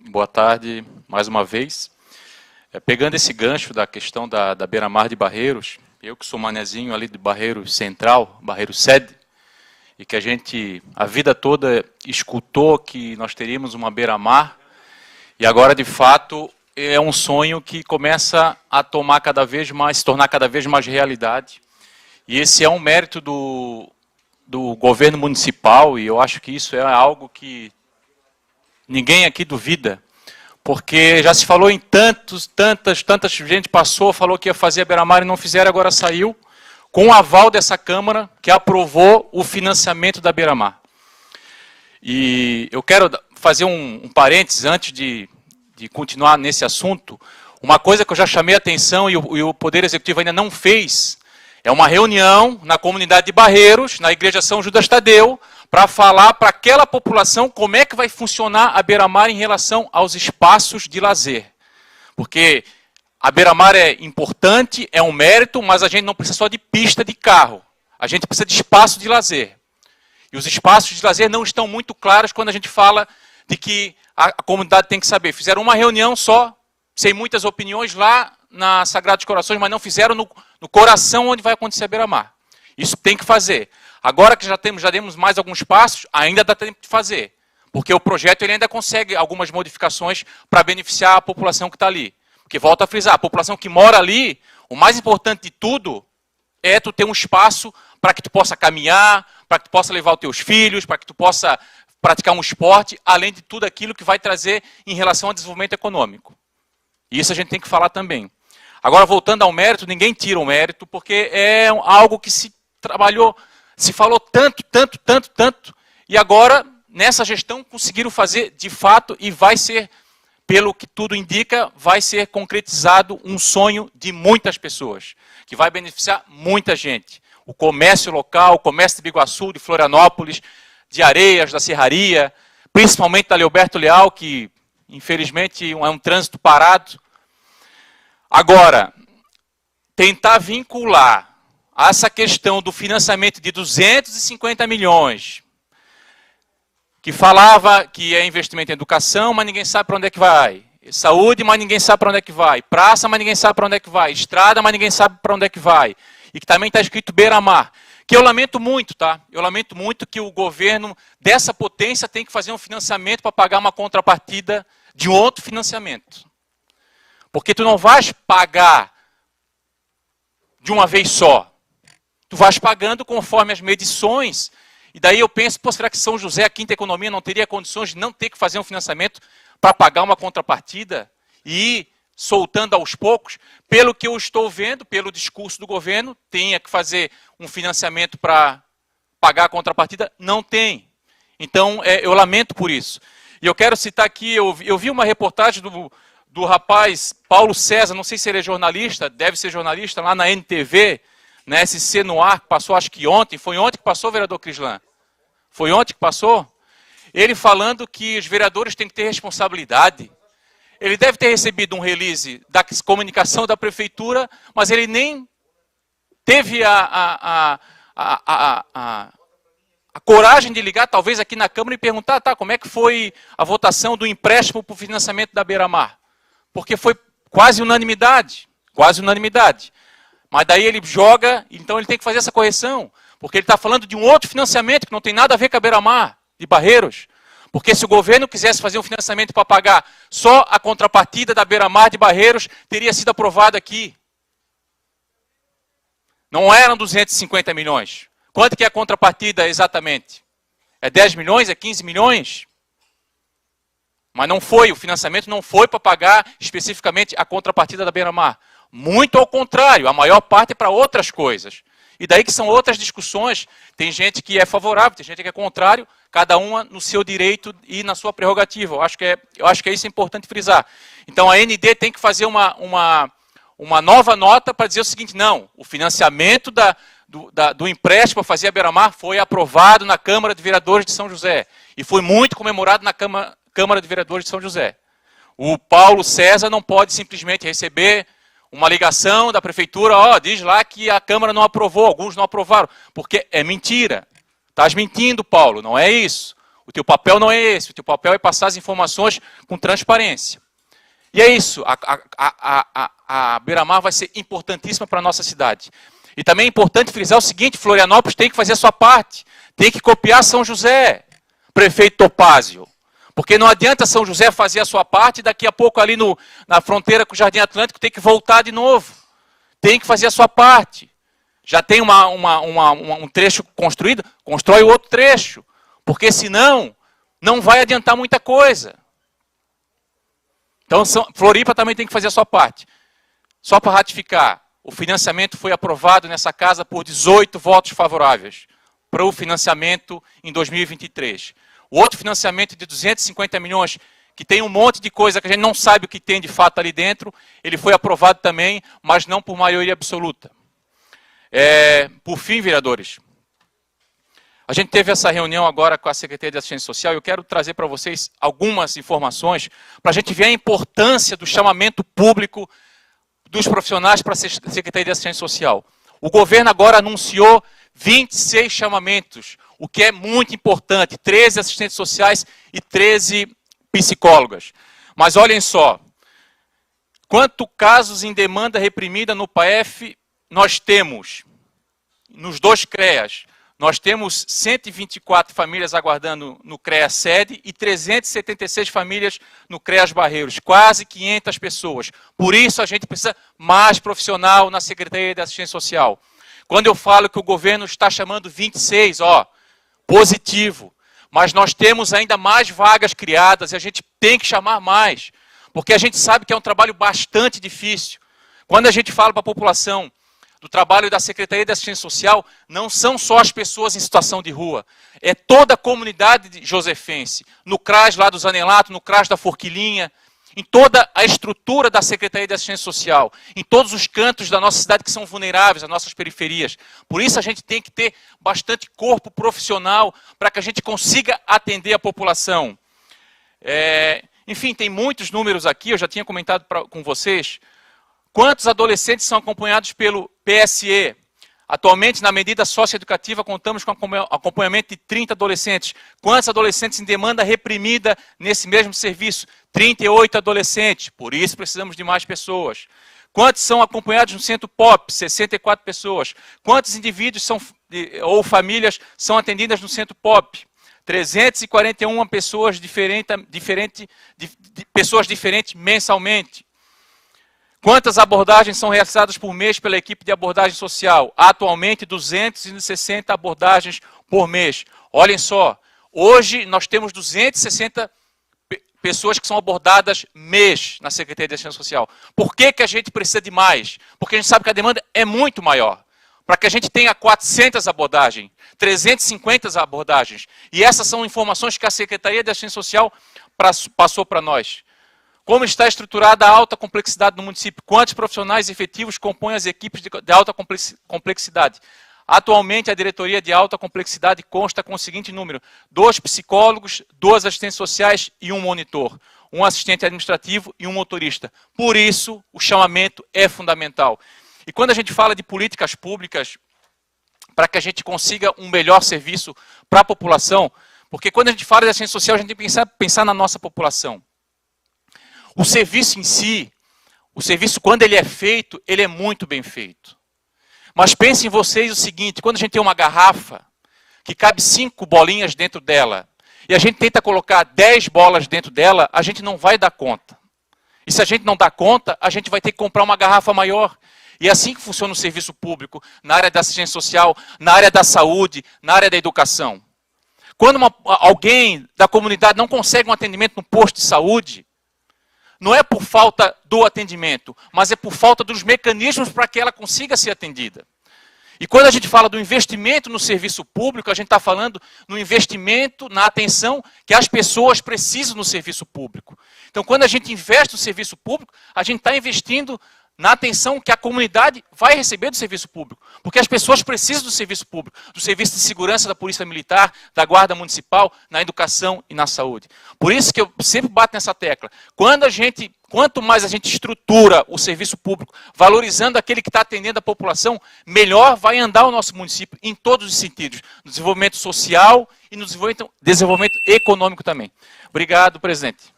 Boa tarde, mais uma vez. Pegando esse gancho da questão da beira-mar de Barreiros, eu que sou manezinho ali de Barreiros Central, Barreiros Sede, e que a gente, a vida toda, escutou que nós teríamos uma beira-mar, e agora, de fato, é um sonho que começa a tomar cada vez mais, se tornar cada vez mais realidade. E esse é um mérito do governo municipal, e eu acho que isso é algo que ninguém aqui duvida, porque já se falou em tanta gente passou, falou que ia fazer a beira-mar e não fizeram, agora saiu, com o aval dessa Câmara, que aprovou o financiamento da beira-mar. E eu quero fazer um parênteses antes de continuar nesse assunto. Uma coisa que eu já chamei a atenção e o Poder Executivo ainda não fez, é uma reunião na comunidade de Barreiros, na Igreja São Judas Tadeu, para falar para aquela população como é que vai funcionar a beira-mar em relação aos espaços de lazer. Porque a beira-mar é importante, é um mérito, mas a gente não precisa só de pista de carro. A gente precisa de espaço de lazer. E os espaços de lazer não estão muito claros quando a gente fala de que a comunidade tem que saber. Fizeram uma reunião só, sem muitas opiniões, lá na Sagrados Corações, mas não fizeram no coração onde vai acontecer a beira-mar. Isso tem que fazer. Agora que já demos mais alguns passos, ainda dá tempo de fazer. Porque o projeto ele ainda consegue algumas modificações para beneficiar a população que está ali. Porque, volto a frisar, a população que mora ali, o mais importante de tudo é tu ter um espaço para que tu possa caminhar, para que tu possa levar os teus filhos, para que tu possa praticar um esporte, além de tudo aquilo que vai trazer em relação ao desenvolvimento econômico. E isso a gente tem que falar também. Agora, voltando ao mérito, ninguém tira o mérito, porque é algo que se trabalhou, se falou tanto, e agora, nessa gestão, conseguiram fazer de fato, e vai ser, pelo que tudo indica, vai ser concretizado um sonho de muitas pessoas, que vai beneficiar muita gente. O comércio local, o comércio de Biguaçu, de Florianópolis, de Areias, da Serraria, principalmente da Leoberto Leal, que infelizmente é um trânsito parado. Agora, tentar vincular essa questão do financiamento de 250 milhões, que falava que é investimento em educação, mas ninguém sabe para onde é que vai. Saúde, mas ninguém sabe para onde é que vai. Praça, mas ninguém sabe para onde é que vai. Estrada, mas ninguém sabe para onde é que vai. E que também está escrito beira-mar. Que eu lamento muito, tá? Eu lamento muito que o governo dessa potência tem que fazer um financiamento para pagar uma contrapartida de um outro financiamento. Porque tu não vais pagar de uma vez só. Tu vais pagando conforme as medições. E daí eu penso, pô, será que São José, a Quinta Economia, não teria condições de não ter que fazer um financiamento para pagar uma contrapartida e ir soltando aos poucos? Pelo que eu estou vendo, pelo discurso do governo, tenha que fazer um financiamento para pagar a contrapartida? Não tem. Então, eu lamento por isso. E eu quero citar aqui, eu vi uma reportagem do rapaz Paulo César, não sei se ele é jornalista, deve ser jornalista, lá na NTV, na SC no ar, que passou acho que ontem, foi ontem que passou, vereador Crislan? Foi ontem que passou? Ele falando que os vereadores têm que ter responsabilidade. Ele deve ter recebido um release da comunicação da prefeitura, mas ele nem teve a coragem de ligar, talvez aqui na Câmara, e perguntar, tá, como é que foi a votação do empréstimo para o financiamento da beira-mar? Porque foi quase unanimidade, quase unanimidade. Mas daí ele joga, então ele tem que fazer essa correção, porque ele está falando de um outro financiamento que não tem nada a ver com a beira-mar de Barreiros. Porque se o governo quisesse fazer um financiamento para pagar só a contrapartida da beira-mar de Barreiros, teria sido aprovado aqui. Não eram 250 milhões. Quanto que é a contrapartida exatamente? É 10 milhões? É 15 milhões? Mas não foi, o financiamento não foi para pagar especificamente a contrapartida da beira-mar. Muito ao contrário, a maior parte é para outras coisas. E daí que são outras discussões, tem gente que é favorável, tem gente que é contrário, cada uma no seu direito e na sua prerrogativa. Eu acho que isso é importante frisar. Então a AND tem que fazer uma nova nota para dizer o seguinte, não, o financiamento do empréstimo para fazer a beira-mar foi aprovado na Câmara de Vereadores de São José. E foi muito comemorado na Câmara de Vereadores de São José. O Paulo César não pode simplesmente receber uma ligação da prefeitura, diz lá que a Câmara não aprovou, alguns não aprovaram, porque é mentira. Estás mentindo, Paulo, não é isso. O teu papel não é esse, o teu papel é passar as informações com transparência. E é isso, a Beira-Mar vai ser importantíssima para a nossa cidade. E também é importante frisar o seguinte, Florianópolis tem que fazer a sua parte, tem que copiar São José, prefeito Topázio. Porque não adianta São José fazer a sua parte e daqui a pouco ali na fronteira com o Jardim Atlântico tem que voltar de novo. Tem que fazer a sua parte. Já tem um trecho construído, constrói o outro trecho. Porque senão, não vai adiantar muita coisa. Então, Floripa também tem que fazer a sua parte. Só para ratificar, o financiamento foi aprovado nessa casa por 18 votos favoráveis para o financiamento em 2023. O outro financiamento de 250 milhões, que tem um monte de coisa que a gente não sabe o que tem de fato ali dentro, ele foi aprovado também, mas não por maioria absoluta. Por fim, vereadores, a gente teve essa reunião agora com a Secretaria de Assistência Social e eu quero trazer para vocês algumas informações para a gente ver a importância do chamamento público dos profissionais para a Secretaria de Assistência Social. O governo agora anunciou 26 chamamentos, o que é muito importante, 13 assistentes sociais e 13 psicólogas. Mas olhem só, quantos casos em demanda reprimida no PAEF nós temos? Nos 2 CREAs, nós temos 124 famílias aguardando no CREAS Sede e 376 famílias no CREAS Barreiros, quase 500 pessoas. Por isso a gente precisa mais profissional na Secretaria de Assistência Social. Quando eu falo que o governo está chamando 26, positivo. Mas nós temos ainda mais vagas criadas e a gente tem que chamar mais. Porque a gente sabe que é um trabalho bastante difícil. Quando a gente fala para a população do trabalho da Secretaria de Assistência Social, não são só as pessoas em situação de rua. É toda a comunidade josefense. No CRAS lá do Zanelato, no CRAS da Forquilinha, em toda a estrutura da Secretaria de Assistência Social, em todos os cantos da nossa cidade que são vulneráveis, as nossas periferias. Por isso a gente tem que ter bastante corpo profissional para que a gente consiga atender a população. Enfim, tem muitos números aqui, eu já tinha comentado com vocês. Quantos adolescentes são acompanhados pelo PSE? Atualmente, na medida socioeducativa, contamos com acompanhamento de 30 adolescentes. Quantos adolescentes em demanda reprimida nesse mesmo serviço? 38 adolescentes. Por isso, precisamos de mais pessoas. Quantos são acompanhados no centro POP? 64 pessoas. Quantos indivíduos ou famílias são atendidas no centro POP? 341 pessoas diferentes mensalmente. Quantas abordagens são realizadas por mês pela equipe de abordagem social? Atualmente, 260 abordagens por mês. Olhem só, hoje nós temos 260 pessoas que são abordadas mês na Secretaria de Assistência Social. Por que a gente precisa de mais? Porque a gente sabe que a demanda é muito maior. Para que a gente tenha 400 abordagens, 350 abordagens. E essas são informações que a Secretaria de Assistência Social passou para nós. Como está estruturada a alta complexidade no município? Quantos profissionais efetivos compõem as equipes de alta complexidade? Atualmente, a diretoria de alta complexidade consta com o seguinte número: 2 psicólogos, 2 assistentes sociais e 1 monitor, 1 assistente administrativo e 1 motorista. Por isso, o chamamento é fundamental. E quando a gente fala de políticas públicas, para que a gente consiga um melhor serviço para a população, porque quando a gente fala de assistência social, a gente tem que pensar na nossa população. O serviço em si, o serviço quando ele é feito, ele é muito bem feito. Mas pensem vocês o seguinte, quando a gente tem uma garrafa, que cabe 5 bolinhas dentro dela, e a gente tenta colocar 10 bolas dentro dela, a gente não vai dar conta. E se a gente não dá conta, a gente vai ter que comprar uma garrafa maior. E é assim que funciona o serviço público, na área da assistência social, na área da saúde, na área da educação. Quando alguém da comunidade não consegue um atendimento no posto de saúde, não é por falta do atendimento, mas é por falta dos mecanismos para que ela consiga ser atendida. E quando a gente fala do investimento no serviço público, a gente está falando no investimento, na atenção que as pessoas precisam no serviço público. Então, quando a gente investe no serviço público, a gente está investindo na atenção que a comunidade vai receber do serviço público. Porque as pessoas precisam do serviço público, do serviço de segurança da Polícia Militar, da Guarda Municipal, na educação e na saúde. Por isso que eu sempre bato nessa tecla. Quanto mais a gente estrutura o serviço público, valorizando aquele que está atendendo a população, melhor vai andar o nosso município em todos os sentidos. No desenvolvimento social e no desenvolvimento econômico também. Obrigado, presidente.